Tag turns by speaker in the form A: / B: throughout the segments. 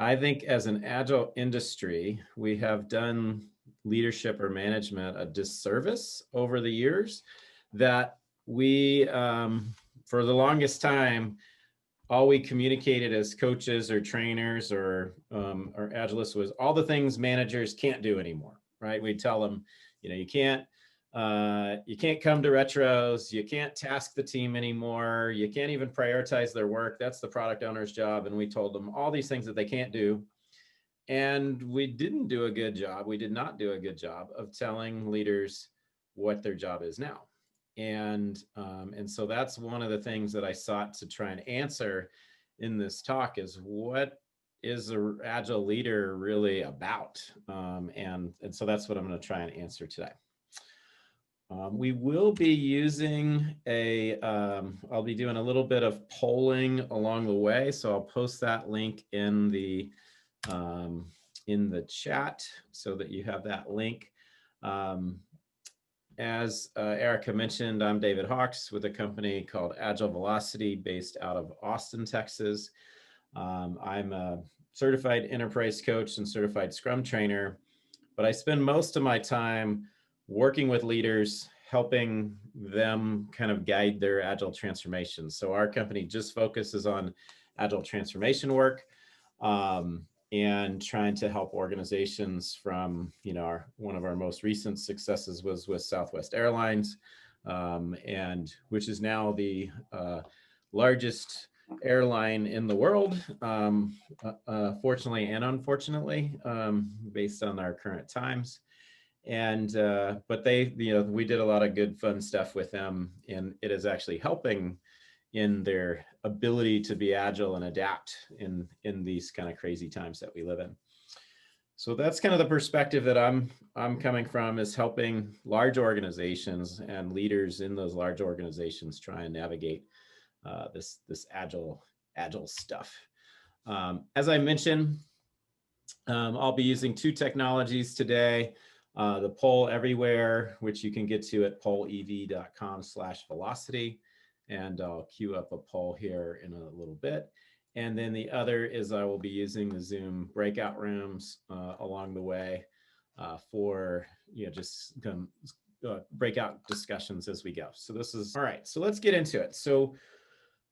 A: I think as an agile industry, we have done leadership or management a disservice over the years that we, for the longest time, all we communicated as coaches or trainers or agilists was all the things managers can't do anymore, right? We'd tell them, you can't come to retros, you can't task the team anymore, you can't even prioritize their work. That's the product owner's job. And we told them all these things that they can't do. And we didn't do a good job. We did not do a good job of telling leaders what their job is now. And so that's one of the things that I sought to try and answer in this talk is what is an agile leader really about? And so that's what I'm going to try and answer today. We will be using I'll be doing a little bit of polling along the way. So I'll post that link in the chat so that you have that link. As Erica mentioned, I'm David Hawks with a company called Agile Velocity based out of Austin, Texas. I'm a certified enterprise coach and certified Scrum trainer, but I spend most of my time working with leaders, helping them kind of guide their Agile transformation. So our company just focuses on Agile transformation work. And trying to help organizations from, one of our most recent successes was with Southwest Airlines, and which is now the largest airline in the world, fortunately and unfortunately, based on our current times. And but they, we did a lot of good fun stuff with them, and it is actually helping in their ability to be agile and adapt in these kind of crazy times that we live in. So that's kind of the perspective that I'm coming from, is helping large organizations and leaders in those large organizations try and navigate this agile stuff. As I mentioned, I'll be using two technologies today. The Poll Everywhere, which you can get to at pollev.com/velocity. And I'll queue up a poll here in a little bit. And then the other is I will be using the Zoom breakout rooms along the way for just breakout discussions as we go. So this is all right. So let's get into it. So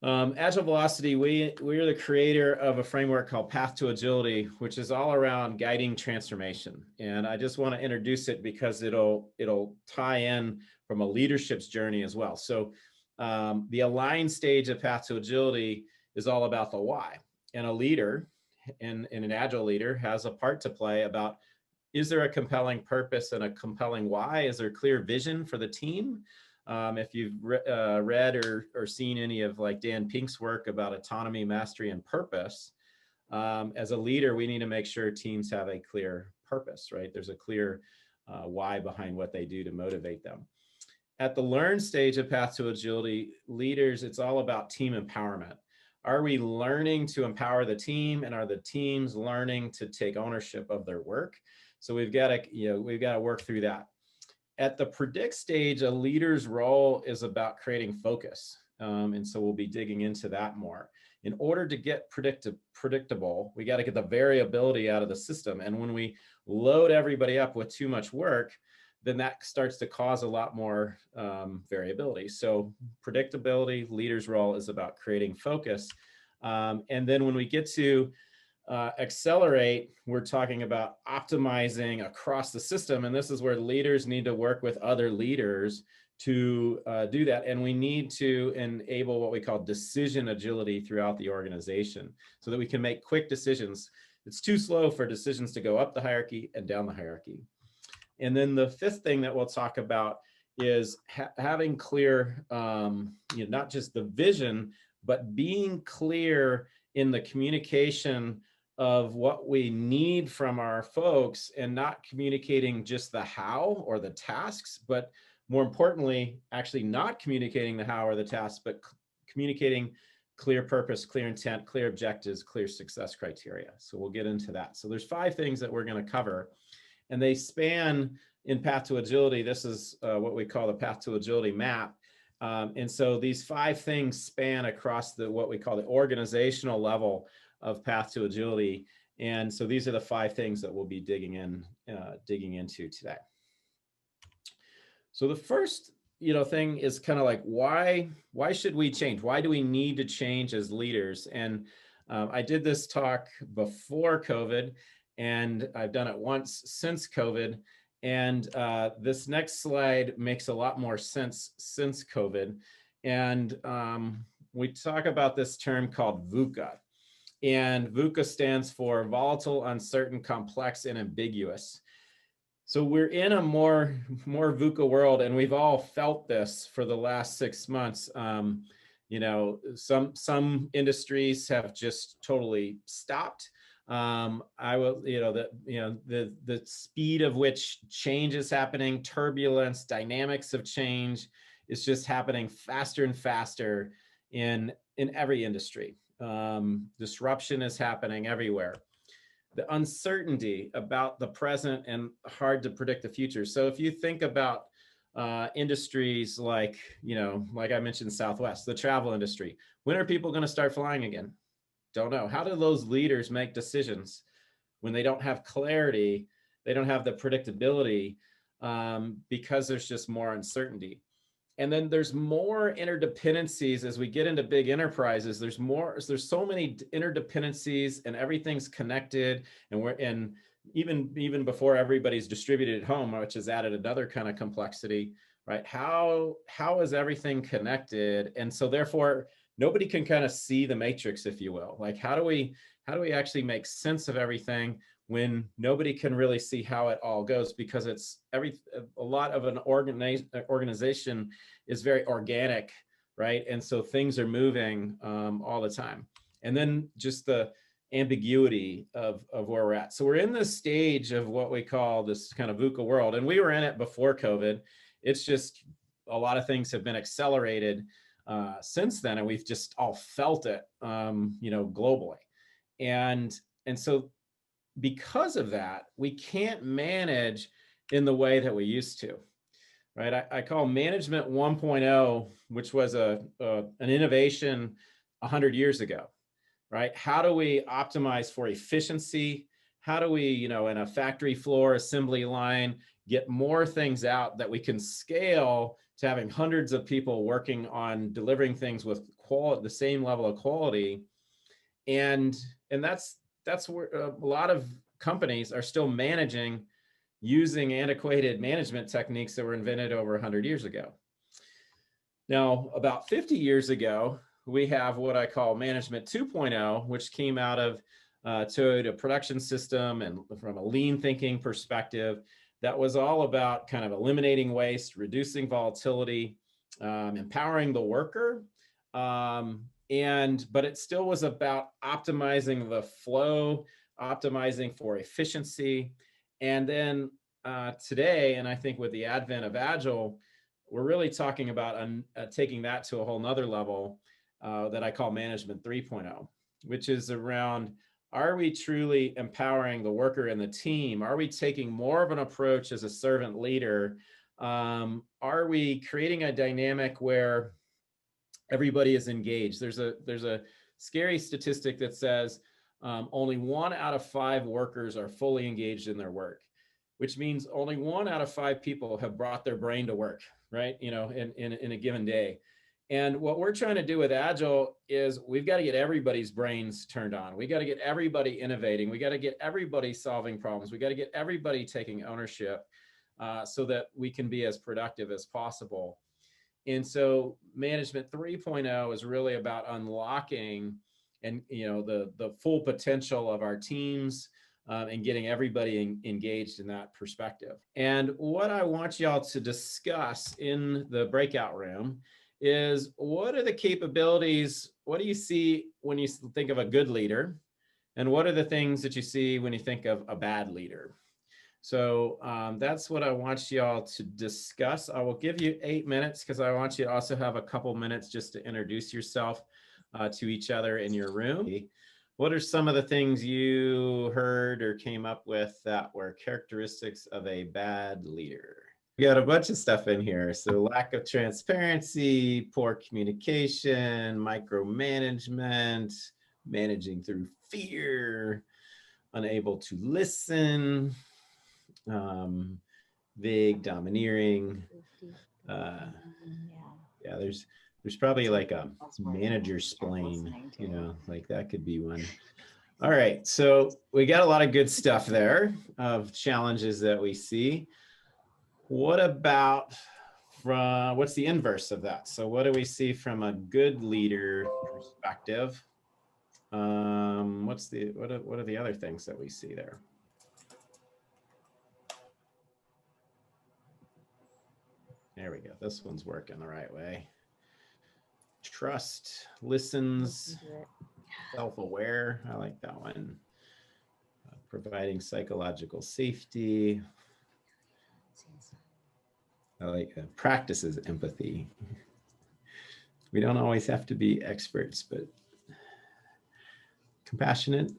A: Agile Velocity, we are the creator of a framework called Path to Agility, which is all around guiding transformation. And I just want to introduce it because it'll tie in from a leadership's journey as well. So the aligned stage of Path to Agility is all about the why. And a leader, and an agile leader, has a part to play about, is there a compelling purpose and a compelling why? Is there clear vision for the team? If you've read or seen any of like Dan Pink's work about autonomy, mastery, and purpose, as a leader, we need to make sure teams have a clear purpose, right? There's a clear why behind what they do to motivate them. At the learn stage of Path to Agility, leaders, it's all about team empowerment. Are we learning to empower the team, and are the teams learning to take ownership of their work? So we've got to work through that. At the predict stage, a leader's role is about creating focus. And so we'll be digging into that more. In order to get predictable, we got to get the variability out of the system. And when we load everybody up with too much work, then that starts to cause a lot more variability. So predictability, leader's role is about creating focus. And then when we get to accelerate, we're talking about optimizing across the system. And this is where leaders need to work with other leaders to do that. And we need to enable what we call decision agility throughout the organization so that we can make quick decisions. It's too slow for decisions to go up the hierarchy and down the hierarchy. And then the fifth thing that we'll talk about is having clear, not just the vision, but being clear in the communication of what we need from our folks, and not communicating just the how or the tasks, but more importantly, actually not communicating the how or the tasks, but communicating clear purpose, clear intent, clear objectives, clear success criteria. So we'll get into that. So there's 5 things that we're going to cover. And they span in Path to Agility. This is what we call the Path to Agility map. And so these 5 things span across what we call the organizational level of Path to Agility. And so these are the 5 things that we'll be digging into today. So the first, thing is kind of like, why should we change? Why do we need to change as leaders? And I did this talk before COVID, and I've done it once since COVID. And this next slide makes a lot more sense since COVID. And we talk about this term called VUCA. And VUCA stands for volatile, uncertain, complex, and ambiguous. So we're in a more VUCA world, and we've all felt this for the last 6 months. Some industries have just totally stopped. The speed of which change is happening, turbulence, dynamics of change is just happening faster and faster in every industry. Disruption is happening everywhere. The uncertainty about the present and hard to predict the future. So if you think about industries like I mentioned, Southwest, the travel industry, when are people going to start flying again? Don't know. How do those leaders make decisions when they don't have clarity? They don't have the predictability because there's just more uncertainty. And then there's more interdependencies as we get into big enterprises. There's so many interdependencies, and everything's connected. And even before everybody's distributed at home, which has added another kind of complexity, right? How is everything connected? And so therefore, nobody can kind of see the matrix, if you will. Like, how do we actually make sense of everything when nobody can really see how it all goes? Because a lot of an organization is very organic, right? And so things are moving all the time. And then just the ambiguity of where we're at. So we're in this stage of what we call this kind of VUCA world. And we were in it before COVID. It's just a lot of things have been accelerated since then, and we've just all felt it, globally. And so because of that, we can't manage in the way that we used to, right? I call management 1.0, which was an innovation 100 years ago, right? How do we optimize for efficiency? How do we, in a factory floor assembly line, get more things out that we can scale to having hundreds of people working on delivering things with the same level of quality? And that's where a lot of companies are still managing using antiquated management techniques that were invented over 100 years ago. Now, about 50 years ago, we have what I call Management 2.0, which came out of Toyota Production System, and from a lean thinking perspective, that was all about kind of eliminating waste, reducing volatility, empowering the worker, but it still was about optimizing the flow, optimizing for efficiency. And then today, and I think with the advent of Agile, we're really talking about taking that to a whole nother level that I call Management 3.0, which is around, are we truly empowering the worker and the team? Are we taking more of an approach as a servant leader? Are we creating a dynamic where everybody is engaged? There's a scary statistic that says only 1 out of 5 workers are fully engaged in their work, which means only 1 out of 5 people have brought their brain to work, right? In a given day. And what we're trying to do with Agile is we've got to get everybody's brains turned on. We got to get everybody innovating. We got to get everybody solving problems. We got to get everybody taking ownership so that we can be as productive as possible. And so Management 3.0 is really about unlocking and the full potential of our teams and getting everybody engaged in that perspective. And what I want y'all to discuss in the breakout room is, what are the capabilities? What do you see when you think of a good leader? And what are the things that you see when you think of a bad leader? So that's what I want y'all to discuss. I will give you 8 minutes because I want you to also have a couple minutes just to introduce yourself to each other in your room. What are some of the things you heard or came up with that were characteristics of a bad leader? We got a bunch of stuff in here. So lack of transparency, poor communication, micromanagement, managing through fear, unable to listen, vague, domineering. Yeah, there's probably like a manager splain, you know, like that could be one. All right, so we got a lot of good stuff there of challenges that we see. What about what's the inverse of that? So what do we see from a good leader perspective? What are the other things that we see there? There we go. This one's working the right way. Trust, listens, self-aware. I like that one. Providing psychological safety. I like practices empathy. We don't always have to be experts, but compassionate.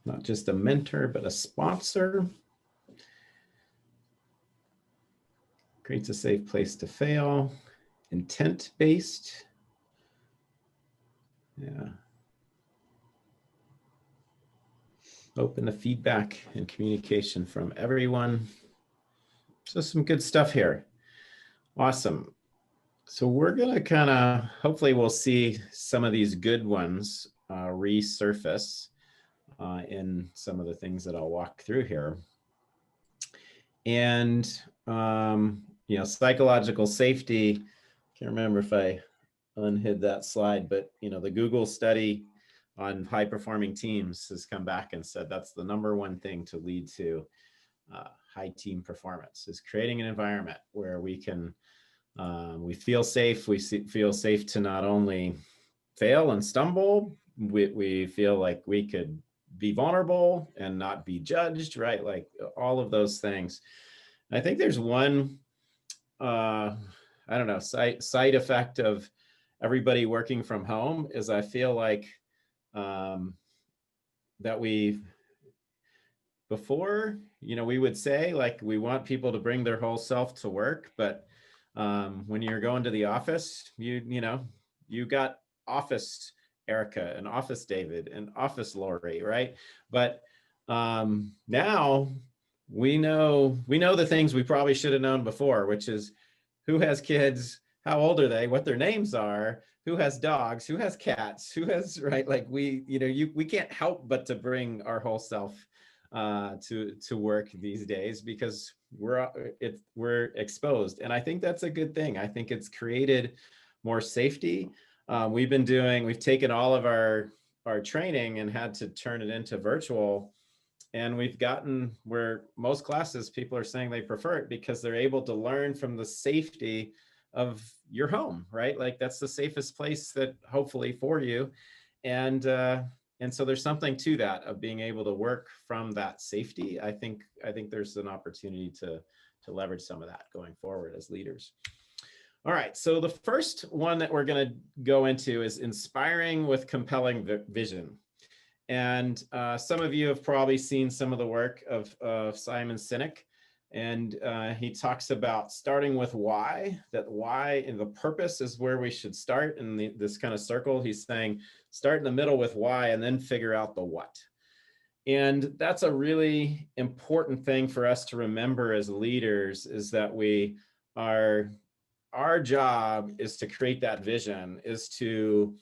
A: Not just a mentor, but a sponsor. Creates a safe place to fail. Intent-based. Yeah. Open to feedback and communication from everyone. So some good stuff here. Awesome. So we're going to kind of, hopefully we'll see some of these good ones resurface in some of the things that I'll walk through here. And, you know, psychological safety, can't remember if I unhid that slide, but, you know, the Google study on high performing teams has come back and said that's the #1 thing to lead to high team performance, is creating an environment where we can, we feel safe. We feel safe to not only fail and stumble, we feel like we could be vulnerable and not be judged, right? Like all of those things. And I think there's one, I don't know, side effect of everybody working from home is I feel like that before, you know, we would say like we want people to bring their whole self to work, but when you're going to the office, you know, you got office Erica and office David and office Lori, right? But now we know the things we probably should have known before, which is who has kids, how old are they, what their names are, who has dogs, who has cats, who has, right? Like we, you know, we can't help but to bring our whole self to work these days because we're exposed. And I think that's a good thing. I think it's created more safety. We've taken all of our training and had to turn it into virtual. And we've gotten where most classes, people are saying they prefer it because they're able to learn from the safety of your home, right? Like that's the safest place that hopefully for you. And so there's something to that of being able to work from that safety. I think there's an opportunity to leverage some of that going forward as leaders. All right, so the first one that we're going to go into is inspiring with compelling vision. And some of you have probably seen some of the work of Simon Sinek. And he talks about starting with why, that why and the purpose is where we should start in this kind of circle. He's saying, start in the middle with why and then figure out the what. And that's a really important thing for us to remember as leaders, is that our job is to create that vision, is to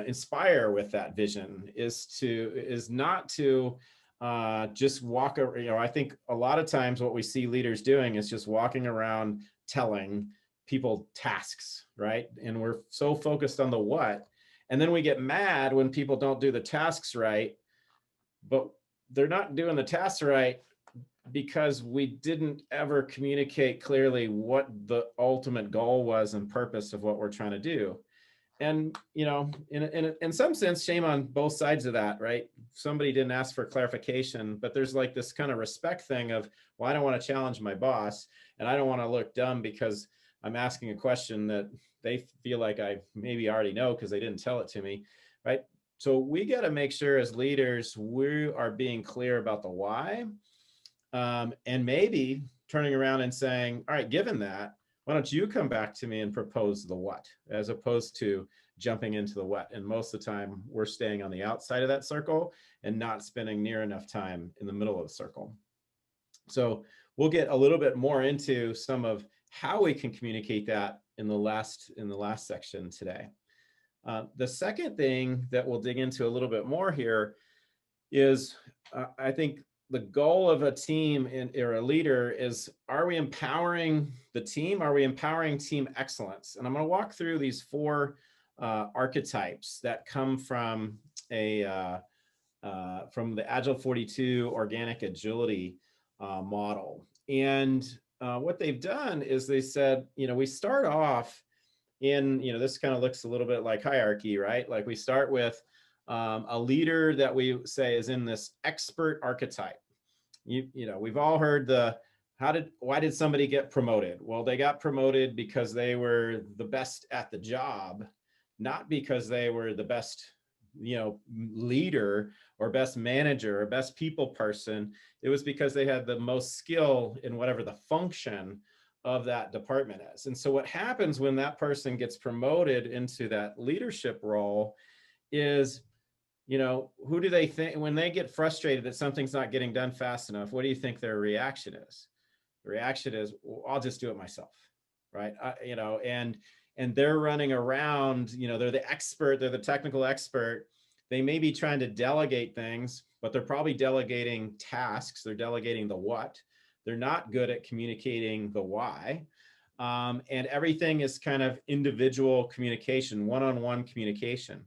A: inspire with that vision, is not to just walk over. You know, I think a lot of times what we see leaders doing is just walking around telling people tasks, right? And we're so focused on the what, and then we get mad when people don't do the tasks right, but they're not doing the tasks right because we didn't ever communicate clearly what the ultimate goal was and purpose of what we're trying to do. And, you know, in some sense, shame on both sides of that, right? Somebody didn't ask for clarification, but there's like this kind of respect thing of, well, I don't want to challenge my boss and I don't want to look dumb because I'm asking a question that they feel like I maybe already know because they didn't tell it to me, right? So we got to make sure as leaders, we are being clear about the why. And maybe turning around and saying, all right, given that, why don't you come back to me and propose the what, as opposed to jumping into the what. And most of the time we're staying on the outside of that circle and not spending near enough time in the middle of the circle. So we'll get a little bit more into some of how we can communicate that in the last section today. The second thing that we'll dig into a little bit more here is I think the goal of a team or a leader is, are we empowering the team? Are we empowering team excellence? And I'm going to walk through these 4 archetypes that come from from the Agile 42 organic agility model. And what they've done is they said, we start off in, this kind of looks a little bit like hierarchy, right? Like we start with a leader that we say is in this expert archetype. We've all heard why did somebody get promoted? Well, they got promoted because they were the best at the job, not because they were the best, leader or best manager or best people person. It was because they had the most skill in whatever the function of that department is. And so what happens when that person gets promoted into that leadership role is, who do they think, when they get frustrated that something's not getting done fast enough, what do you think their reaction is? The reaction is, well, I'll just do it myself, right? And they're running around, they're the expert, they're the technical expert. They may be trying to delegate things, but they're probably delegating tasks. They're delegating the what. They're not good at communicating the why. And everything is kind of individual communication, one-on-one communication.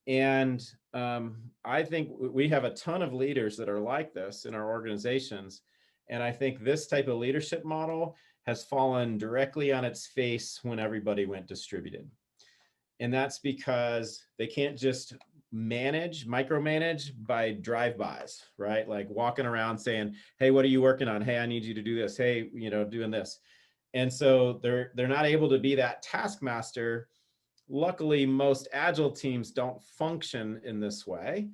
A: And I think we have a ton of leaders that are like this in our organizations. And I think this type of leadership model has fallen directly on its face when everybody went distributed. And that's because they can't just micromanage by drive-bys, right? Like walking around saying, hey, what are you working on? Hey, I need you to do this. Hey, doing this. And so they're not able to be that taskmaster. Luckily, most Agile teams don't function in this way.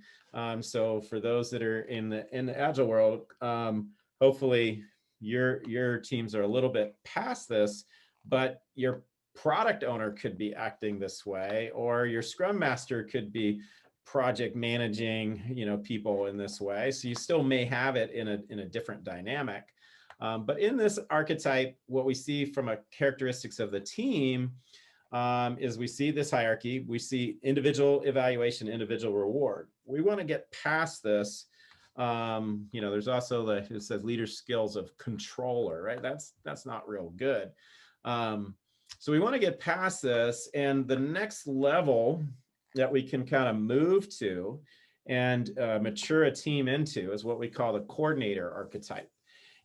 A: So for those that are in the Agile world, hopefully your teams are a little bit past this, but your product owner could be acting this way, or your Scrum Master could be project managing, people in this way. So you still may have it in a different dynamic. But in this archetype, what we see from a characteristics of the team is we see this hierarchy. We see individual evaluation, individual reward. We want to get past this. There's also it says leader skills of controller, right? That's not real good. So we want to get past this, and the next level that we can kind of move to and mature a team into is what we call the coordinator archetype.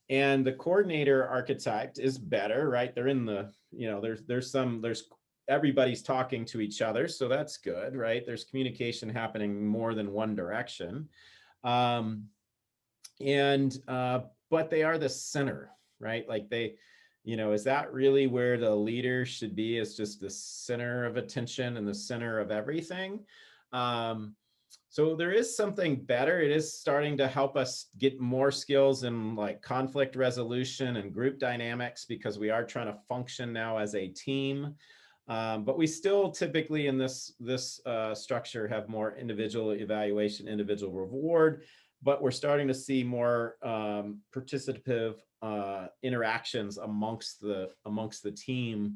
A: And the coordinator archetype is better, right? They're in the, there's everybody's talking to each other, so that's good, right? There's communication happening more than one direction. But they are the center, right? Like is that really where the leader should be, is just the center of attention and the center of everything? So there is something better. It is starting to help us get more skills in like conflict resolution and group dynamics, because we are trying to function now as a team. But we still typically in this structure have more individual evaluation, individual reward, but we're starting to see more participative interactions amongst the team.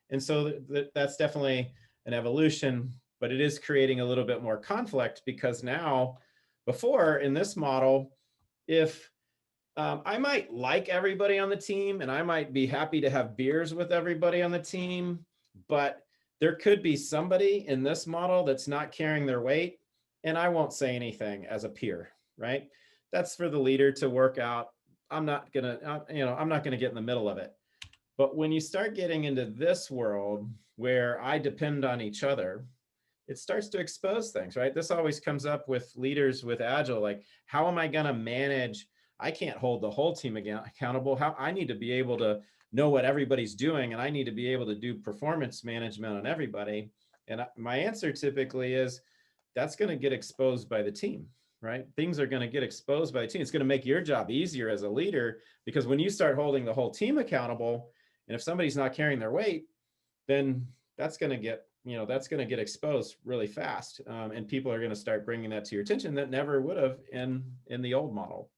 A: And so that's definitely an evolution, but it is creating a little bit more conflict, because now, before in this model, if I might like everybody on the team and I might be happy to have beers with everybody on the team, but there could be somebody in this model that's not carrying their weight, and I won't say anything as a peer, right? That's for the leader to work out. I'm not gonna get in the middle of it. But when you start getting into this world where I depend on each other, it starts to expose things, right? This always comes up with leaders with Agile, like, how am I gonna manage? I can't hold the whole team accountable. How I need to be able to know what everybody's doing, and I need to be able to do performance management on everybody. And my answer typically is, that's going to get exposed by the team, right? Things are going to get exposed by the team. It's going to make your job easier as a leader, because when you start holding the whole team accountable, and if somebody's not carrying their weight, then that's going to get that's going to get exposed really fast. And people are going to start bringing that to your attention that never would have in the old model.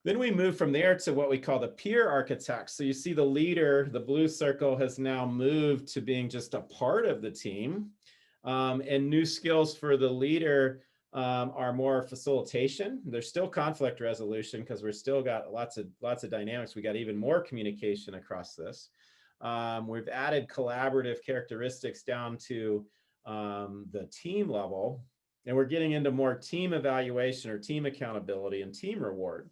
A: Then we move from there to what we call the peer architects. So you see the leader, the blue circle, has now moved to being just a part of the team. And new skills for the leader are more facilitation. There's still conflict resolution because we're still got lots of dynamics. We got even more communication across this. We've added collaborative characteristics down to the team level, and we're getting into more team evaluation or team accountability and team reward.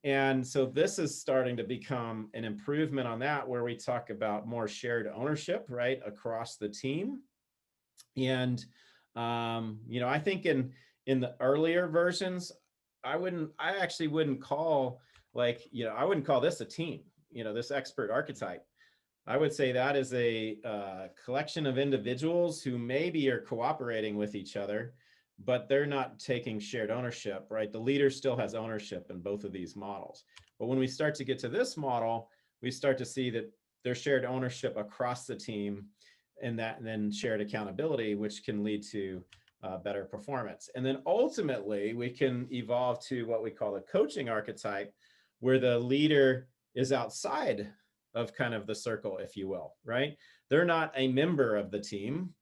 A: And so this is starting to become an improvement on that, where we talk about more shared ownership, right, across the team. And I think in the earlier versions, I actually wouldn't call I wouldn't call this a team, this expert archetype. I would say that is a collection of individuals who maybe are cooperating with each other, but they're not taking shared ownership, right? The leader still has ownership in both of these models. But when we start to get to this model, we start to see that there's shared ownership across the team, and then shared accountability, which can lead to better performance. And then ultimately, we can evolve to what we call the coaching archetype, where the leader is outside of kind of the circle, if you will, right? They're not a member of the team,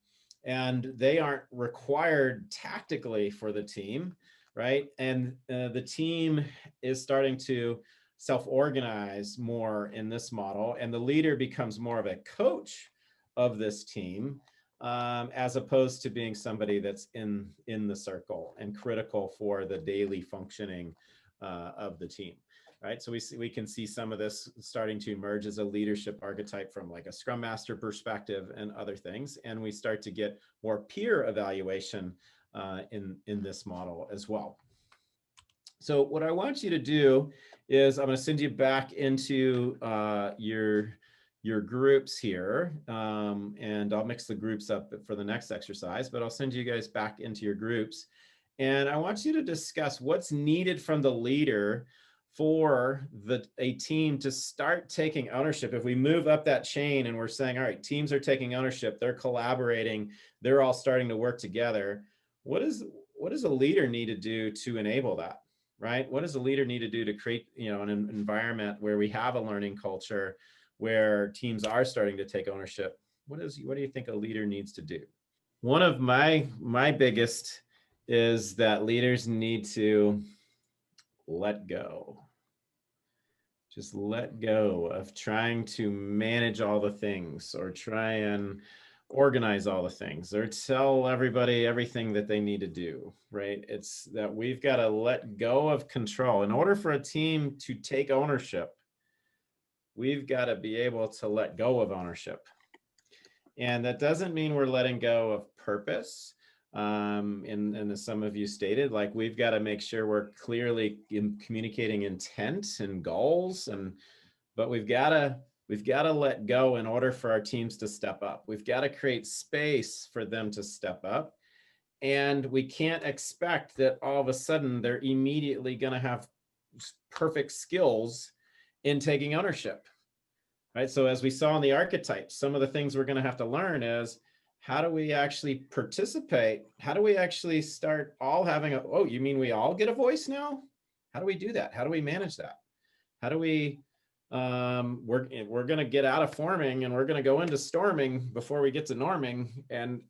A: and they aren't required tactically for the team, right? And the team is starting to self-organize more in this model, and the leader becomes more of a coach of this team, as opposed to being somebody that's in the circle and critical for the daily functioning of the team. Right, so we can see some of this starting to emerge as a leadership archetype from like a Scrum Master perspective and other things, and we start to get more peer evaluation in this model as well. So what I want you to do is I'm going to send you back into your groups here, and I'll mix the groups up for the next exercise, but I'll send you guys back into your groups, and I want you to discuss what's needed from the leader for a team to start taking ownership. If we move up that chain and we're saying, all right, teams are taking ownership, they're collaborating, they're all starting to work together, what does a leader need to do to enable that, right? What does a leader need to do to create an environment where we have a learning culture, where teams are starting to take ownership? What do you think a leader needs to do? One of my biggest is that leaders need to let go. Just let go of trying to manage all the things, or try and organize all the things, or tell everybody everything that they need to do, right? It's that we've got to let go of control. In order for a team to take ownership, we've got to be able to let go of ownership. And that doesn't mean we're letting go of purpose. And as some of you stated, like, we've got to make sure we're clearly communicating intent and goals, but we've got to let go in order for our teams to step up. We've got to create space for them to step up, and we can't expect that all of a sudden they're immediately going to have perfect skills in taking ownership, right? So as we saw in the archetypes, some of the things we're going to have to learn is, how do we actually participate? How do we actually start all having oh, you mean we all get a voice now? How do we do that? How do we manage that? How do we, we're going to get out of forming and we're going to go into storming before we get to norming, and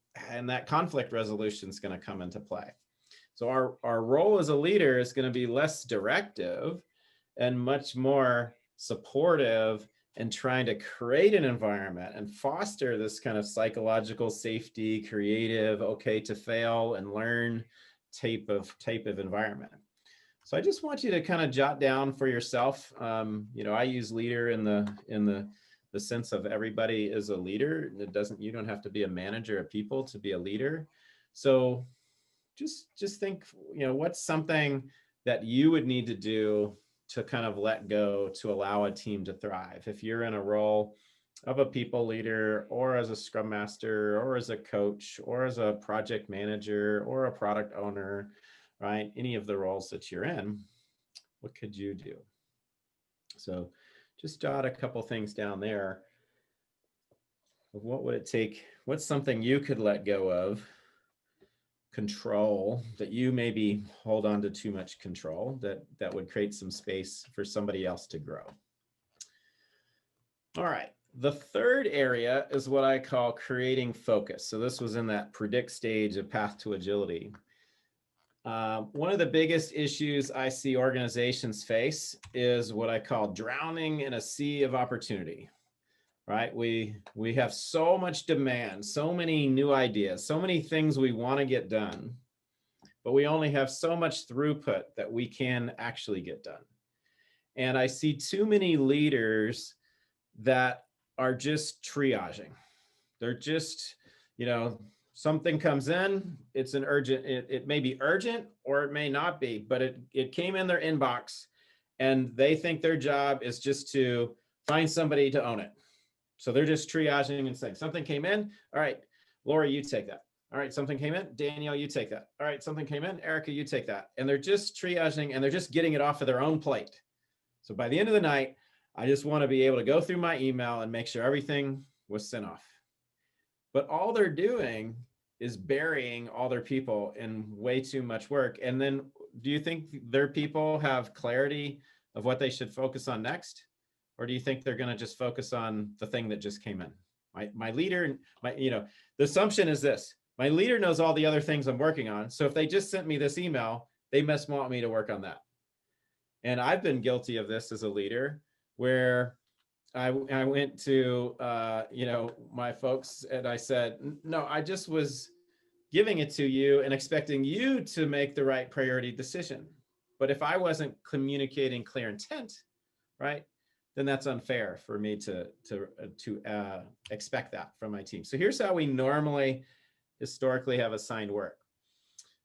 A: that conflict resolution is going to come into play. So our role as a leader is going to be less directive and much more supportive, and trying to create an environment and foster this kind of psychological safety, creative, okay to fail and learn type of environment. So I just want you to kind of jot down for yourself. I use leader in the sense of everybody is a leader. You don't have to be a manager of people to be a leader. So just think, what's something that you would need to do to kind of let go to allow a team to thrive. If you're in a role of a people leader, or as a Scrum Master, or as a coach, or as a project manager, or a product owner, right? Any of the roles that you're in, what could you do? So just jot a couple things down there. what would it take? What's something you could let go of, control, that you maybe hold on to too much control, that would create some space for somebody else to grow? All right. The third area is what I call creating focus. So this was in that predict stage of path to agility. One of the biggest issues I see organizations face is what I call drowning in a sea of opportunity, right? We have so much demand, so many new ideas, so many things we want to get done, but we only have so much throughput that we can actually get done. And I see too many leaders that are just triaging. They're just, something comes in, it's an urgent, it may be urgent or it may not be, but it came in their inbox and they think their job is just to find somebody to own it. So they're just triaging and saying, something came in. All right, Lori, you take that. All right, something came in. Danielle, you take that. All right, something came in. Erica, you take that. And they're just triaging and they're just getting it off of their own plate. So by the end of the night, I just want to be able to go through my email and make sure everything was sent off. But all they're doing is burying all their people in way too much work. And then do you think their people have clarity of what they should focus on next? Or do you think they're going to just focus on the thing that just came in? My leader, the assumption is this: my leader knows all the other things I'm working on. So if they just sent me this email, they must want me to work on that. And I've been guilty of this as a leader, where I went to, my folks and I said, no, I just was giving it to you and expecting you to make the right priority decision. But if I wasn't communicating clear intent, right, then that's unfair for me to expect that from my team. So here's how we normally historically have assigned work.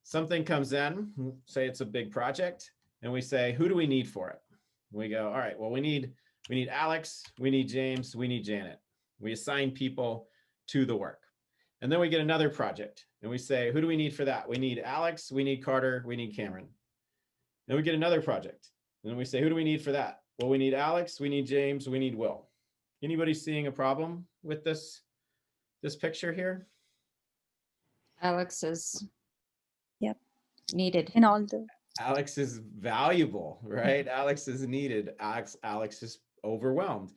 A: Something comes in, say it's a big project, and we say, who do we need for it? We go, all right, well, we need Alex, we need James, we need Janet. We assign people to the work. And then we get another project and we say, who do we need for that? We need Alex, we need Carter, we need Cameron. Then we get another project. And then we say, who do we need for that? Well, we need Alex, we need James, we need Will. Anybody seeing a problem with this picture here?
B: Alex is
C: Yep.
B: needed.
C: In all the
A: Alex is valuable, right? Alex is needed. Alex is overwhelmed.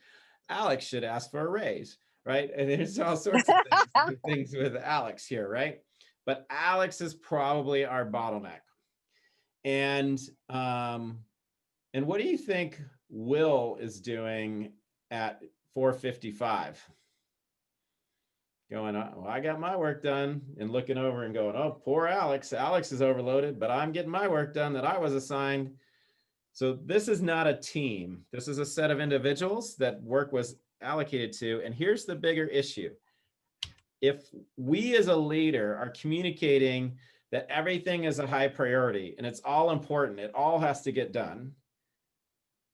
A: Alex should ask for a raise, right? And there's all sorts of things with Alex here, right? But Alex is probably our bottleneck. And what do you think Will is doing at 4:55? Going, well, I got my work done, and looking over and going, oh, poor Alex. Alex is overloaded, but I'm getting my work done that I was assigned. So this is not a team. This is a set of individuals that work was allocated to. And here's the bigger issue. If we as a leader are communicating that everything is a high priority and it's all important, it all has to get done,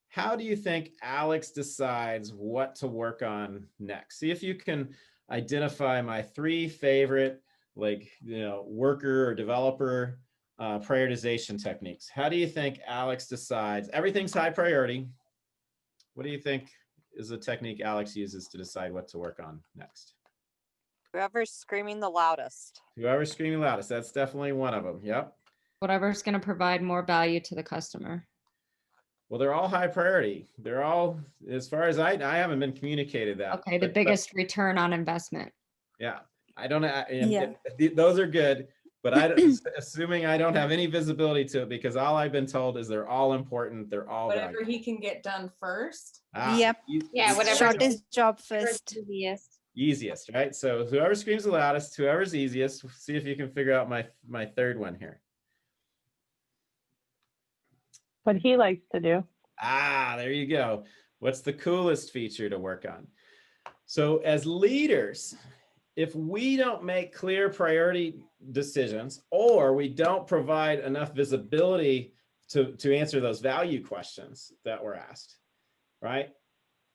A: how do you think Alex decides what to work on next? See if you can identify my 3 favorite, worker or developer prioritization techniques. How do you think Alex decides? Everything's high priority. What do you think is the technique Alex uses to decide what to work on next?
D: Whoever's screaming the loudest.
A: Whoever's screaming loudest. That's definitely one of them. Yep.
B: Whatever's going to provide more value to the customer.
A: Well, they're all high priority. They're all, as far as I haven't been communicated that.
B: Okay, the biggest return on investment.
A: Yeah, I don't. Those are good, but assuming I don't have any visibility to it, because all I've been told is they're all important. They're all
E: whatever
A: valuable.
E: he can get done first.
C: Yep.
B: Yeah, whatever.
C: Shortest job first.
A: Easiest, right? So whoever screams the loudest, whoever's easiest. See if you can figure out my third one here.
F: What he likes to do.
A: There you go. What's the coolest feature to work on? So as leaders, if we don't make clear priority decisions, or we don't provide enough visibility to answer those value questions that were asked, right?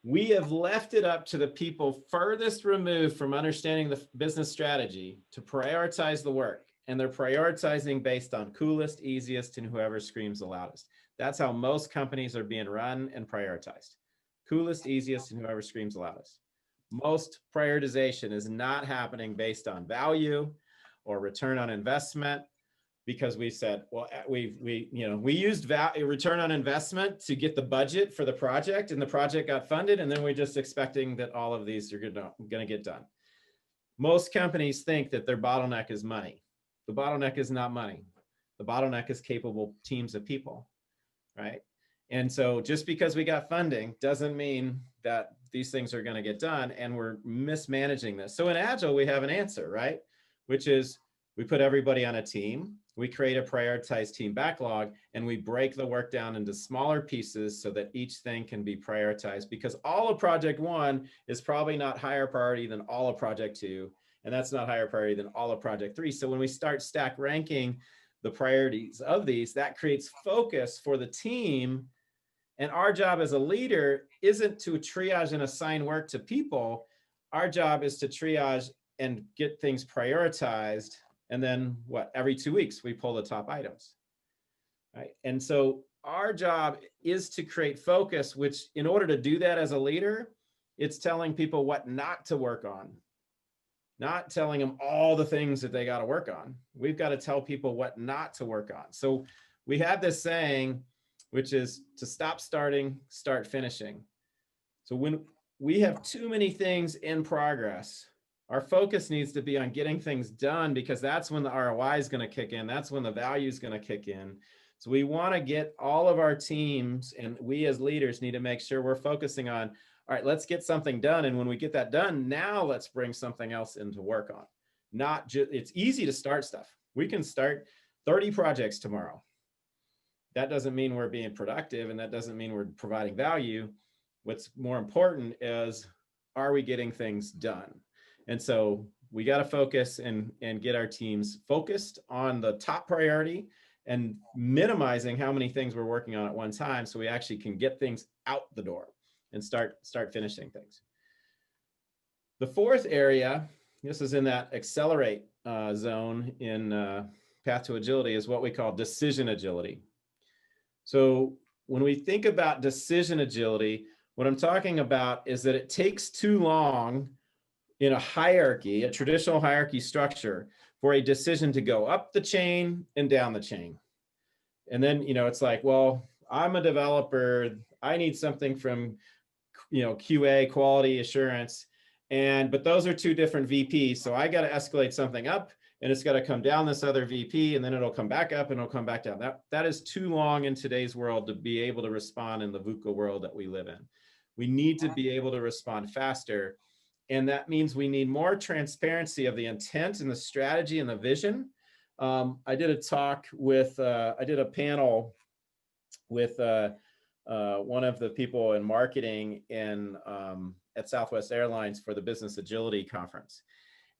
A: We have left it up to the people furthest removed from understanding the business strategy to prioritize the work. And they're prioritizing based on coolest, easiest, and whoever screams the loudest. That's how most companies are being run and prioritized. Coolest, easiest, and whoever screams the loudest. Most prioritization is not happening based on value or return on investment, because we said, well, we used return on investment to get the budget for the project, and the project got funded, and then we're just expecting that all of these are going to get done. Most companies think that their bottleneck is money. The bottleneck is not money. The bottleneck is capable teams of people, right? And so just because we got funding doesn't mean that these things are going to get done, and we're mismanaging this. So in Agile, we have an answer, right? Which is we put everybody on a team, we create a prioritized team backlog, and we break the work down into smaller pieces so that each thing can be prioritized, because all of project 1 is probably not higher priority than all of project 2, and that's not higher priority than all of project 3. So when we start stack ranking the priorities of these, that creates focus for the team. And our job as a leader isn't to triage and assign work to people. Our job is to triage and get things prioritized. And then every 2 weeks, we pull the top items, right? And so our job is to create focus, which in order to do that as a leader, it's telling people what not to work on, not telling them all the things that they got to work on. We've got to tell people what not to work on. So we have this saying, which is to stop starting, start finishing. So when we have too many things in progress, our focus needs to be on getting things done, because that's when the ROI is going to kick in. That's when the value is going to kick in. So we want to get all of our teams, and we as leaders need to make sure we're focusing on, all right, let's get something done. And when we get that done, now let's bring something else in to work on. Not just, it's easy to start stuff. We can start 30 projects tomorrow. That doesn't mean we're being productive, and that doesn't mean we're providing value. What's more important is, are we getting things done? And so we got to focus and get our teams focused on the top priority and minimizing how many things we're working on at one time, so we actually can get things out the door and start finishing things. The fourth area, this is in that accelerate zone in Path to Agility, is what we call decision agility. So when we think about decision agility, what I'm talking about is that it takes too long in a hierarchy, a traditional hierarchy structure, for a decision to go up the chain and down the chain. And then, it's like, well, I'm a developer, I need something from, QA, quality assurance, but those are two different VPs. So I got to escalate something up, and it's got to come down this other VP, and then it'll come back up and it'll come back down. That is too long in today's world to be able to respond in the VUCA world that we live in. We need to be able to respond faster. And that means we need more transparency of the intent and the strategy and the vision. I did a talk with, I did a panel with one of the people in marketing at Southwest Airlines for the Business Agility Conference.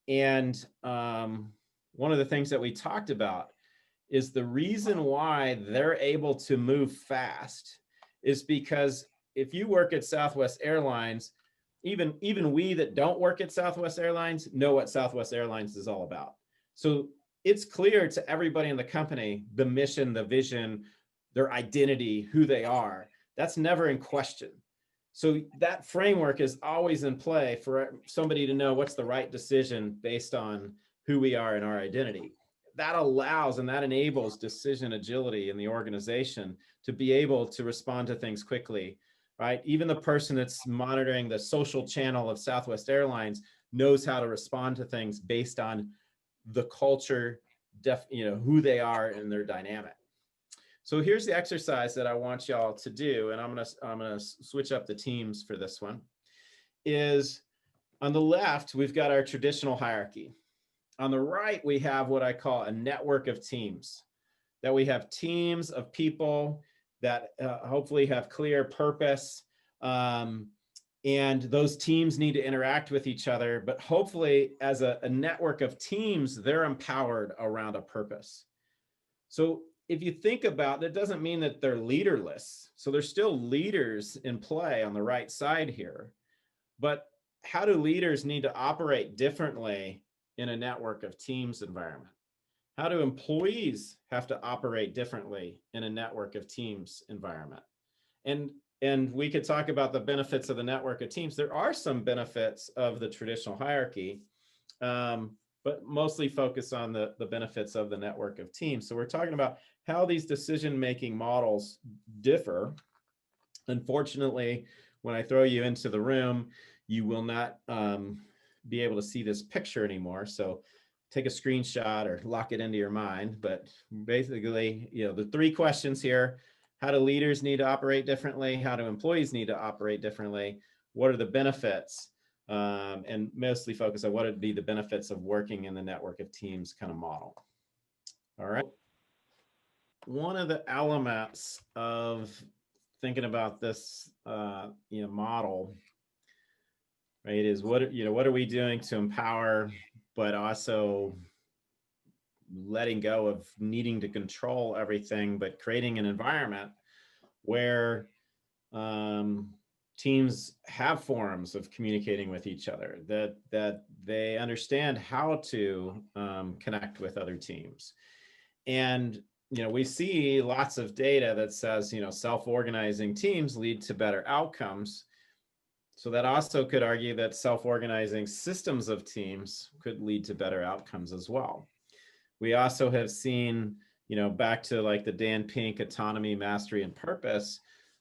A: And one of the things that we talked about is the reason why they're able to move fast is because if you work at Southwest Airlines, even we that don't work at Southwest Airlines know what Southwest Airlines is all about. So it's clear to everybody in the company, the mission, the vision, their identity, who they are. That's never in question. So that framework is always in play for somebody to know what's the right decision based on who we are and our identity. That allows and that enables decision agility in the organization to be able to respond to things quickly. Right? Even the person that's monitoring the social channel of Southwest Airlines knows how to respond to things based on the culture, who they are and their dynamic. So here's the exercise that I want y'all to do, and I'm gonna switch up the teams for this one. Is on the left, we've got our traditional hierarchy. On the right, we have what I call a network of teams. That we have teams of people that hopefully have clear purpose, and those teams need to interact with each other, but hopefully as a network of teams, they're empowered around a purpose. So if you think about it, doesn't mean that they're leaderless. So there's still leaders in play on the right side here, but how do leaders need to operate differently in a network of teams environment? How do employees have to operate differently in a network of teams environment? And and we could talk about the benefits of the network of teams. There are some benefits of the traditional hierarchy, but mostly focus on the benefits of the network of teams. So we're talking about how these decision-making models differ. Unfortunately, when I throw you into the room, you will not be able to see this picture anymore. So take a screenshot or lock it into your mind. But basically, the three questions here: how do leaders need to operate differently? How do employees need to operate differently? What are the benefits? And mostly focus on what would be the benefits of working in the network of teams kind of model. All right. One of the elements of thinking about this, model, right, is what are we doing to empower, but also letting go of needing to control everything, but creating an environment where teams have forums of communicating with each other, that they understand how to connect with other teams. And we see lots of data that says self-organizing teams lead to better outcomes. So that also could argue that self-organizing systems of teams could lead to better outcomes as well. We also have seen, back to like the Dan Pink autonomy, mastery, and purpose.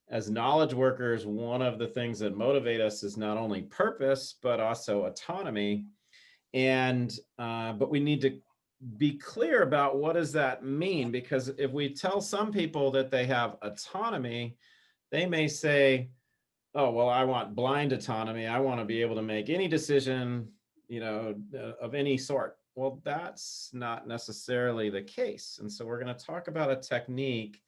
A: As knowledge workers, one of the things that motivate us is not only purpose, but also autonomy. And, but we need to be clear about what does that mean? Because if we tell some people that they have autonomy, they may say, oh, well, I want blind autonomy. I want to be able to make any decision, of any sort. Well, that's not necessarily the case. And so we're going to talk about a technique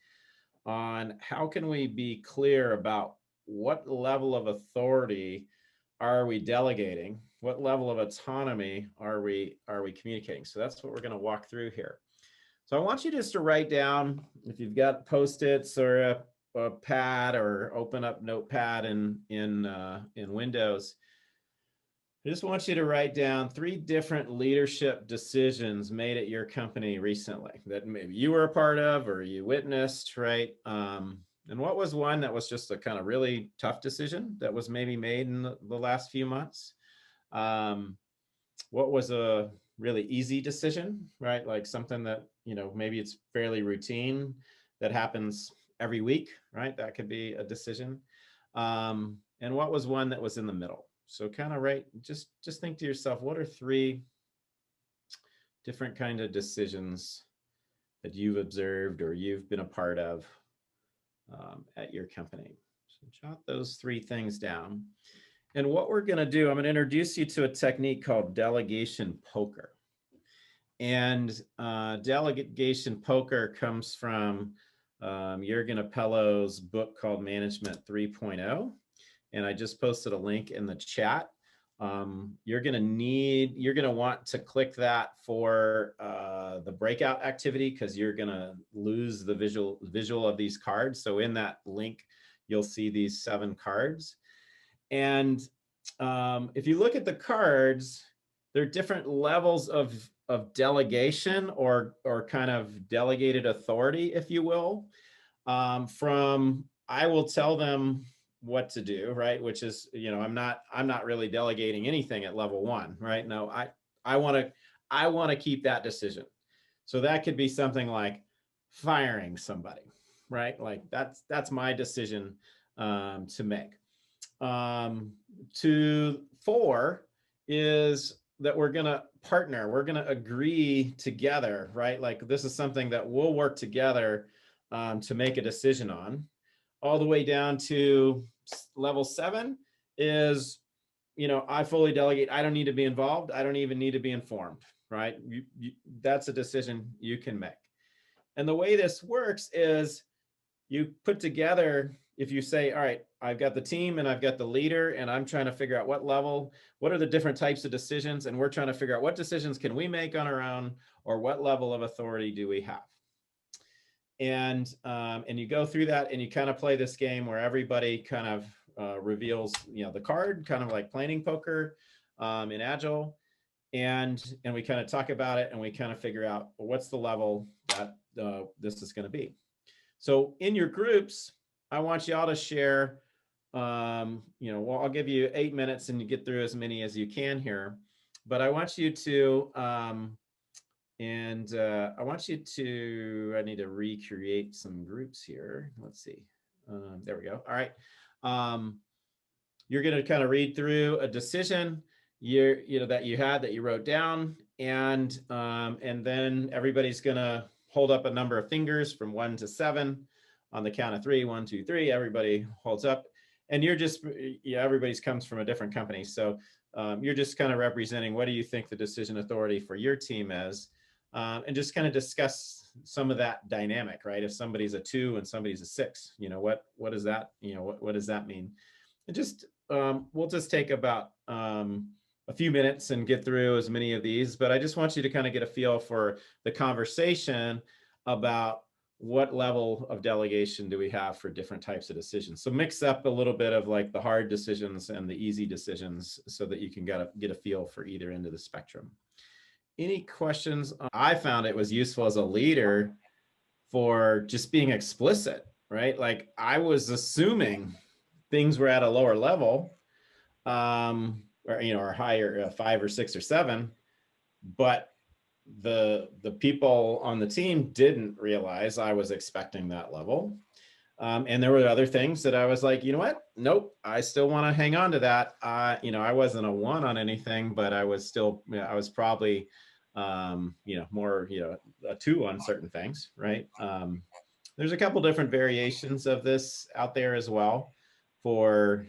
A: on how can we be clear about what level of authority are we delegating? What level of autonomy are we communicating? So that's what we're going to walk through here. So I want you just to write down, if you've got Post-its or a pad, or open up Notepad in Windows. I just want you to write down 3 different leadership decisions made at your company recently that maybe you were a part of or you witnessed, right? And what was one that was just a kind of really tough decision that was maybe made in the last few months? What was a really easy decision, right? Like something that, maybe it's fairly routine that happens every week, right? That could be a decision. And what was one that was in the middle? So kind of just think to yourself, what are 3 different kind of decisions that you've observed or you've been a part of at your company? So jot those 3 things down. And what we're going to do, I'm going to introduce you to a technique called delegation poker. And delegation poker comes from Jürgen Appello's book called Management 3.0. And I just posted a link in the chat. You're going to want to click that for the breakout activity, because you're going to lose the visual of these cards. So in that link, you'll see these 7 cards. And if you look at the cards, there are different levels of delegation or kind of delegated authority, if you will, from I will tell them what to do, right? Which is, I'm not really delegating anything at level 1, right? No, I want to keep that decision. So that could be something like firing somebody, right? Like that's my decision to make. To 4 is that we're going to partner. We're going to agree together, right? Like this is something that we'll work together to make a decision on. All the way down to level 7 is, I fully delegate. I don't need to be involved. I don't even need to be informed, right? That's a decision you can make. And the way this works is you put together, if you say, all right, I've got the team and I've got the leader and I'm trying to figure out what are the different types of decisions, and we're trying to figure out what decisions can we make on our own, or what level of authority do we have? And you go through that and you kind of play this game where everybody kind of reveals, the card, kind of like planning poker in Agile. And we kind of talk about it and we kind of figure out, well, what's the level that this is going to be. So in your groups, I want you all to share, well, I'll give you 8 minutes and you get through as many as you can here, but I want you to, I need to recreate some groups here. Let's see. There we go. All right. You're going to kind of read through a decision that you wrote down, and then everybody's going to hold up a number of fingers from 1 to 7 on the count of 3. 1, 2, 3. Everybody holds up, and you're just everybody's comes from a different company, so you're just kind of representing what do you think the decision authority for your team is, and just kind of discuss some of that dynamic, right? If somebody's a 2 and somebody's a 6, what does that what does that mean? And just we'll just take about a few minutes and get through as many of these, but I just want you to kind of get a feel for the conversation about what level of delegation do we have for different types of decisions. So mix up a little bit of like the hard decisions and the easy decisions so that you can get a feel for either end of the spectrum. Any questions? I found it was useful as a leader for just being explicit, right? Like I was assuming things were at a lower level, or higher, 5 or 6 or 7, but the people on the team didn't realize I was expecting that level. And there were other things that I was like, you know what? Nope, I still want to hang on to that. I wasn't a 1 on anything, but I was still, I was probably, more, a 2 on certain things, right? There's a couple different variations of this out there as well for,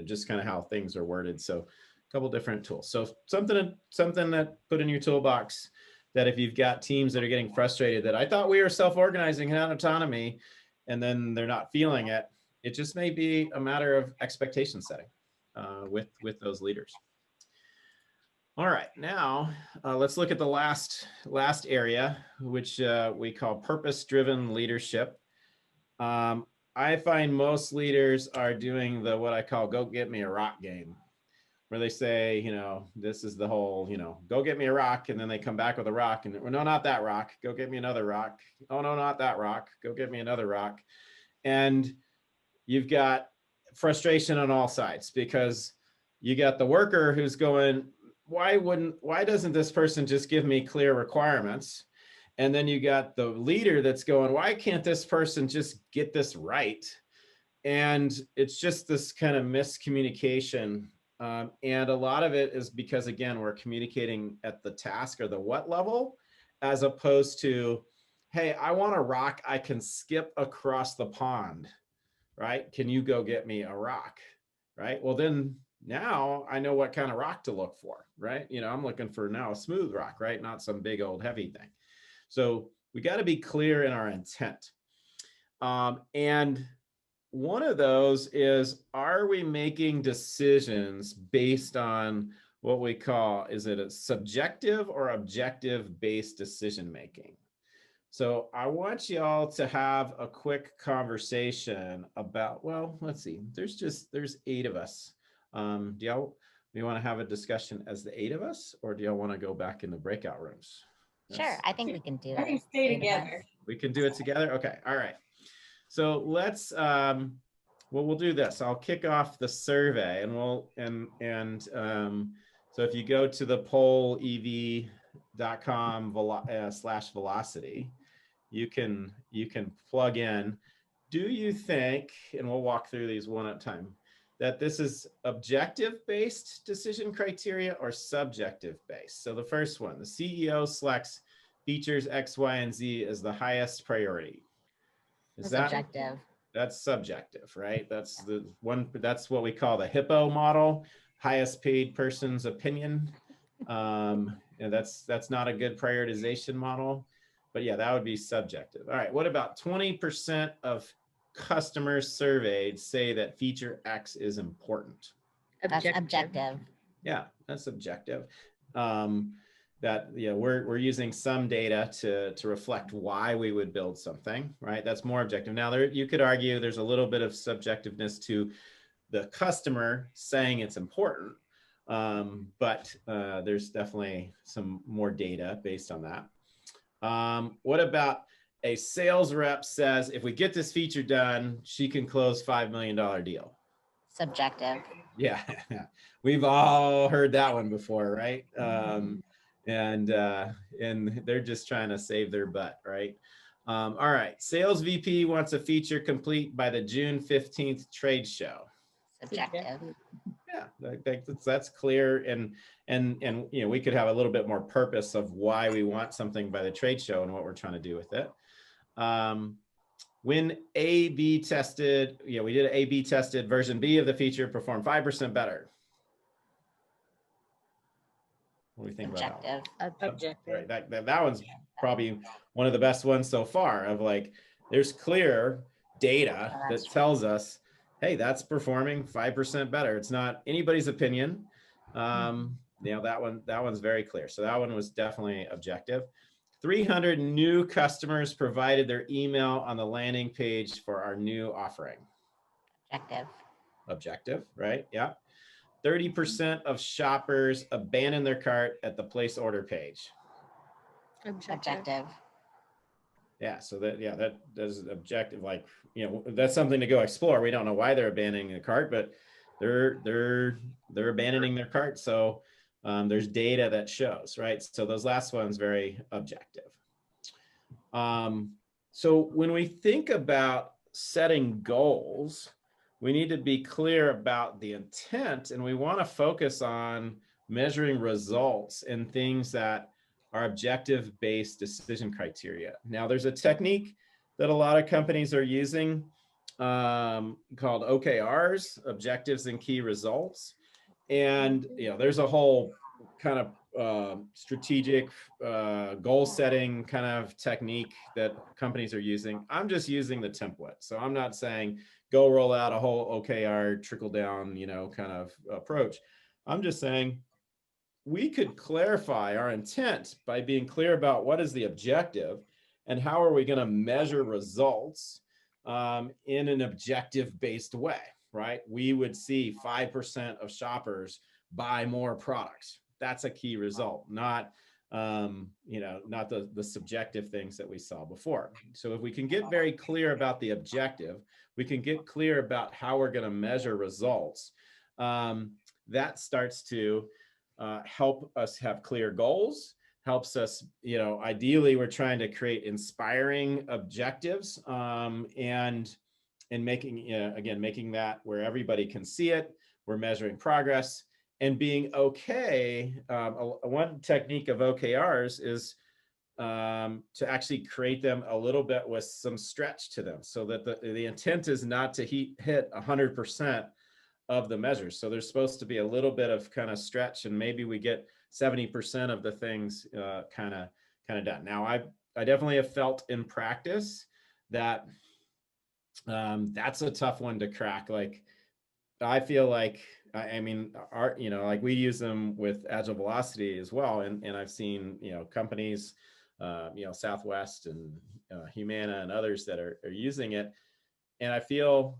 A: just kind of how things are worded. So a couple different tools. So something that put in your toolbox that if you've got teams that are getting frustrated that I thought we were self-organizing and had autonomy, and then they're not feeling it, it just may be a matter of expectation setting with those leaders. All right, now let's look at the last area, which we call purpose-driven leadership. I find most leaders are doing what I call go get me a rock game, where they say, this is the whole, go get me a rock. And then they come back with a rock and no, not that rock. Go get me another rock. Oh, no, not that rock. Go get me another rock. And you've got frustration on all sides because you got the worker who's going, why doesn't this person just give me clear requirements? And then you got the leader that's going, why can't this person just get this right? And it's just this kind of miscommunication. And a lot of it is because, again, we're communicating at the task or the what level, as opposed to, hey, I want a rock I can skip across the pond, right? Can you go get me a rock, right? Well, then now I know what kind of rock to look for, right? I'm looking for now a smooth rock, right? Not some big old heavy thing. So we got to be clear in our intent. And one of those is, are we making decisions based on what we call, is it a subjective or objective based decision making? So I want you all to have a quick conversation about, well, let's see, there's 8 of us. Do you want to have a discussion as the 8 of us, or do y'all want to go back in the breakout rooms?
G: Sure, I think we can do
E: I
G: it.
E: can stay together.
A: We can do it together. Okay. All right. So let's, we'll do this. I'll kick off the survey, and so if you go to the pollev.com/velocity, you can plug in, do you think, and we'll walk through these one at a time, that this is objective based decision criteria or subjective based? So the first one, the CEO selects features X, Y, and Z as the highest priority. Is that
G: Subjective?
A: That's subjective, right? That's the one, that's what we call the HIPPO model, highest paid person's opinion. And that's not a good prioritization model, but yeah, that would be subjective. All right, what about 20% of customers surveyed say that feature X is important?
G: That's objective.
A: Yeah, that's subjective. We're using some data to reflect why we would build something, right? That's more objective. Now, you could argue there's a little bit of subjectiveness to the customer saying it's important, but there's definitely some more data based on that. What about a sales rep says, if we get this feature done, she can close $5 million deal.
G: Subjective.
A: Yeah, we've all heard that one before, right? And they're just trying to save their butt, right? All right, sales VP wants a feature complete by the June 15th trade show.
G: Subjective.
A: Yeah, that's clear, and you know, we could have a little bit more purpose of why we want something by the trade show and what we're trying to do with it. When A/B tested, you know, we did an A/B tested version B of the feature, performed 5% better. What do you think about that?
G: Objective.
A: Right, that one's probably one of the best ones so far. Of like, there's clear data that tells us, hey, that's performing 5% better. It's not anybody's opinion. You know, that one's very clear. So that one was definitely objective. 300 new customers provided their email on the landing page for our new offering.
G: Objective.
A: Objective, right? Yeah. 30% of shoppers abandon their cart at the place order page.
G: Objective.
A: Yeah, so that is objective. Like, you know, that's something to go explore. We don't know why they're abandoning the cart, but they're abandoning their cart. So there's data that shows, right? So those last ones very objective. So when we think about setting goals, we need to be clear about the intent, and we want to focus on measuring results and things that are objective-based decision criteria. Now, there's a technique that a lot of companies are using called OKRs, objectives and key results. And, you know, there's a whole kind of strategic goal setting kind of technique that companies are using. I'm just using the template. So I'm not saying go roll out a whole OKR trickle down, you know, kind of approach. I'm just saying we could clarify our intent by being clear about what is the objective and how are we going to measure results in an objective-based way, right? We would see 5% of shoppers buy more products. That's a key result, not you know, not the subjective things that we saw before. So if we can get very clear about the objective, we can get clear about how we're going to measure results. That starts to help us have clear goals, helps us, you know, ideally we're trying to create inspiring objectives and making, again, making that where everybody can see it. We're measuring progress and being okay. One technique of OKRs is to actually create them a little bit with some stretch to them so that the intent is not to hit 100% of the measures. So there's supposed to be a little bit of kind of stretch, and maybe we get 70% of the things kind of done. Now, I definitely have felt in practice that that's a tough one to crack. Like, I feel like, I mean, you know, like we use them with Agile Velocity as well. And I've seen, you know, companies, you know, Southwest and Humana and others that are using it. And I feel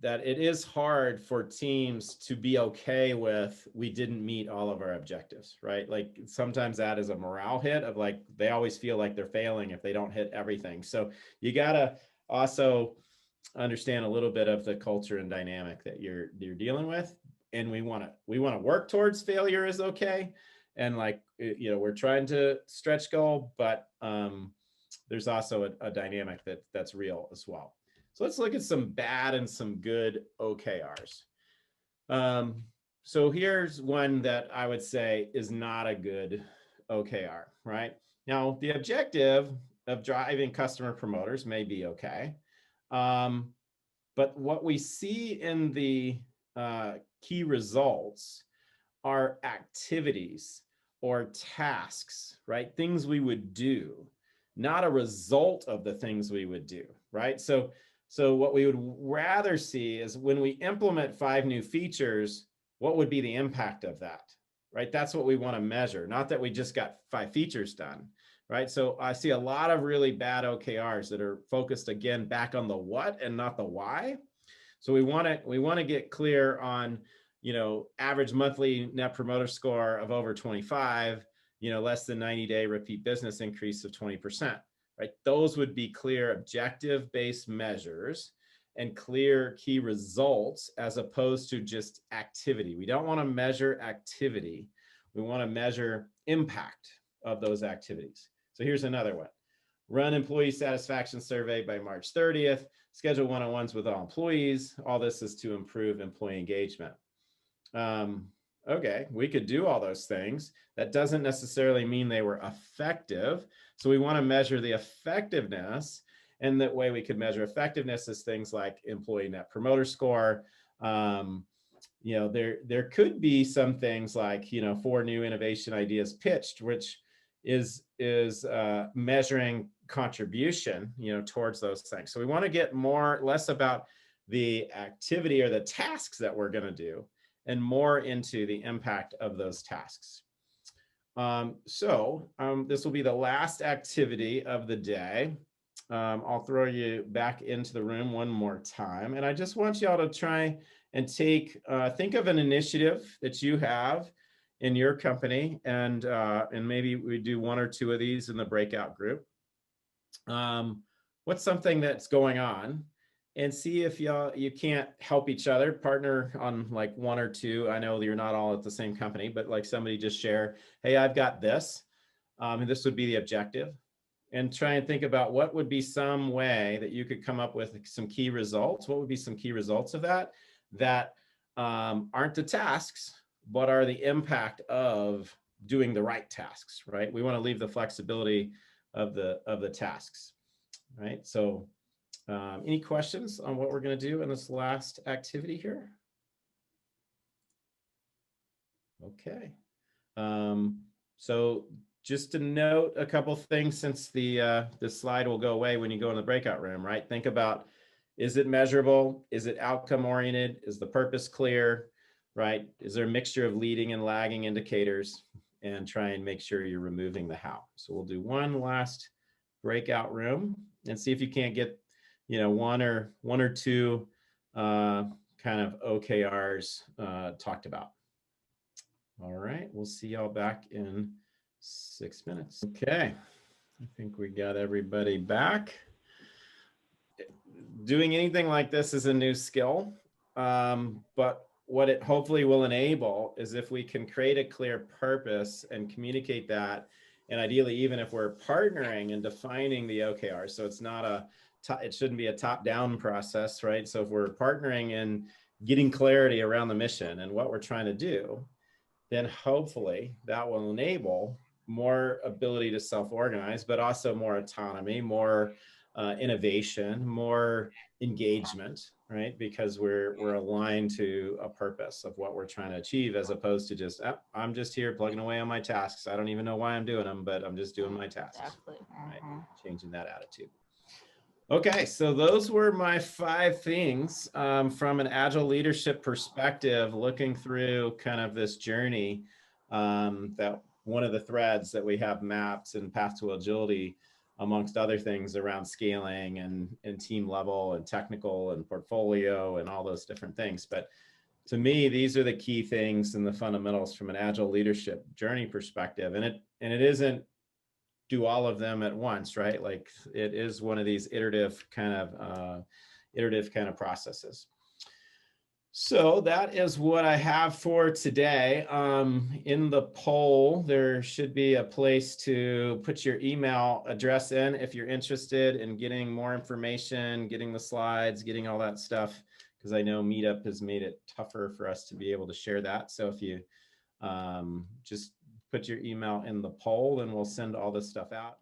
A: that it is hard for teams to be okay with, we didn't meet all of our objectives, right? Like sometimes that is a morale hit of like, they always feel like they're failing if they don't hit everything. So you gotta also understand a little bit of the culture and dynamic that you're dealing with. And we wanna work towards failure is okay. And like, you know, we're trying to stretch goal, but there's also a dynamic that's real as well. So let's look at some bad and some good OKRs. So here's one that I would say is not a good OKR, right? Now, the objective of driving customer promoters may be okay. But what we see in the key results are activities or tasks, right? Things we would do, not a result of the things we would do, right? So what we would rather see is when we implement 5 new features, what would be the impact of that, right? That's what we want to measure, not that we just got 5 features done, right? So I see a lot of really bad OKRs that are focused again back on the what and not the why. So we want to get clear on, you know, average monthly net promoter score of over 25, you know, less than 90-day repeat business increase of 20%. right? Those would be clear objective-based measures and clear key results as opposed to just activity. We don't want to measure activity. We want to measure impact of those activities. So here's another one. Run employee satisfaction survey by March 30th, schedule one-on-ones with all employees. All this is to improve employee engagement. Okay, we could do all those things. That doesn't necessarily mean they were effective. So we want to measure the effectiveness, and that way we could measure effectiveness is things like employee net promoter score. You know, there could be some things like, you know, 4 new innovation ideas pitched, which is measuring contribution, you know, towards those things. So we want to get less about the activity or the tasks that we're going to do, and more into the impact of those tasks. This will be the last activity of the day. I'll throw you back into the room one more time. And I just want y'all to try and think of an initiative that you have in your company, and maybe we do 1 or 2 of these in the breakout group. What's something that's going on, and see if you can't help each other, partner on like 1 or 2. I know you're not all at the same company, but like somebody just share, hey, I've got this, and this would be the objective, and try and think about what would be some way that you could come up with some key results. What would be some key results of that aren't the tasks, but are the impact of doing the right tasks, right? We want to leave the flexibility of the tasks, right? So any questions on what we're going to do in this last activity here? Okay. So just to note a couple things, since the slide will go away when you go in the breakout room, right? Think about, is it measurable? Is it outcome oriented? Is the purpose clear, right? Is there a mixture of leading and lagging indicators? And try and make sure you're removing the how. So we'll do one last breakout room and see if you can't get, you know, one or 2 kind of OKRs talked about. All right, we'll see y'all back in 6 minutes. Okay, I think we got everybody back. Doing anything like this is a new skill, but what it hopefully will enable is if we can create a clear purpose and communicate that, and ideally even if we're partnering and defining the OKR, so it's not it shouldn't be a top-down process, right? So if we're partnering and getting clarity around the mission and what we're trying to do, then hopefully that will enable more ability to self-organize, but also more autonomy, more innovation, more engagement, right? Because we're aligned to a purpose of what we're trying to achieve, as opposed to just, oh, I'm just here plugging away on my tasks. I don't even know why I'm doing them, but I'm just doing my tasks.
G: Exactly.
A: Right? Changing that attitude. Okay, so those were my 5 things from an Agile leadership perspective, looking through kind of this journey, that one of the threads that we have mapped in Path to Agility, amongst other things around scaling and team level and technical and portfolio and all those different things. But to me, these are the key things and the fundamentals from an Agile leadership journey perspective. And it isn't do all of them at once, right? Like it is one of these iterative kind of processes. So that is what I have for today. In the poll, there should be a place to put your email address in if you're interested in getting more information, getting the slides, getting all that stuff, because I know Meetup has made it tougher for us to be able to share that. So if you just put your email in the poll, and we'll send all this stuff out.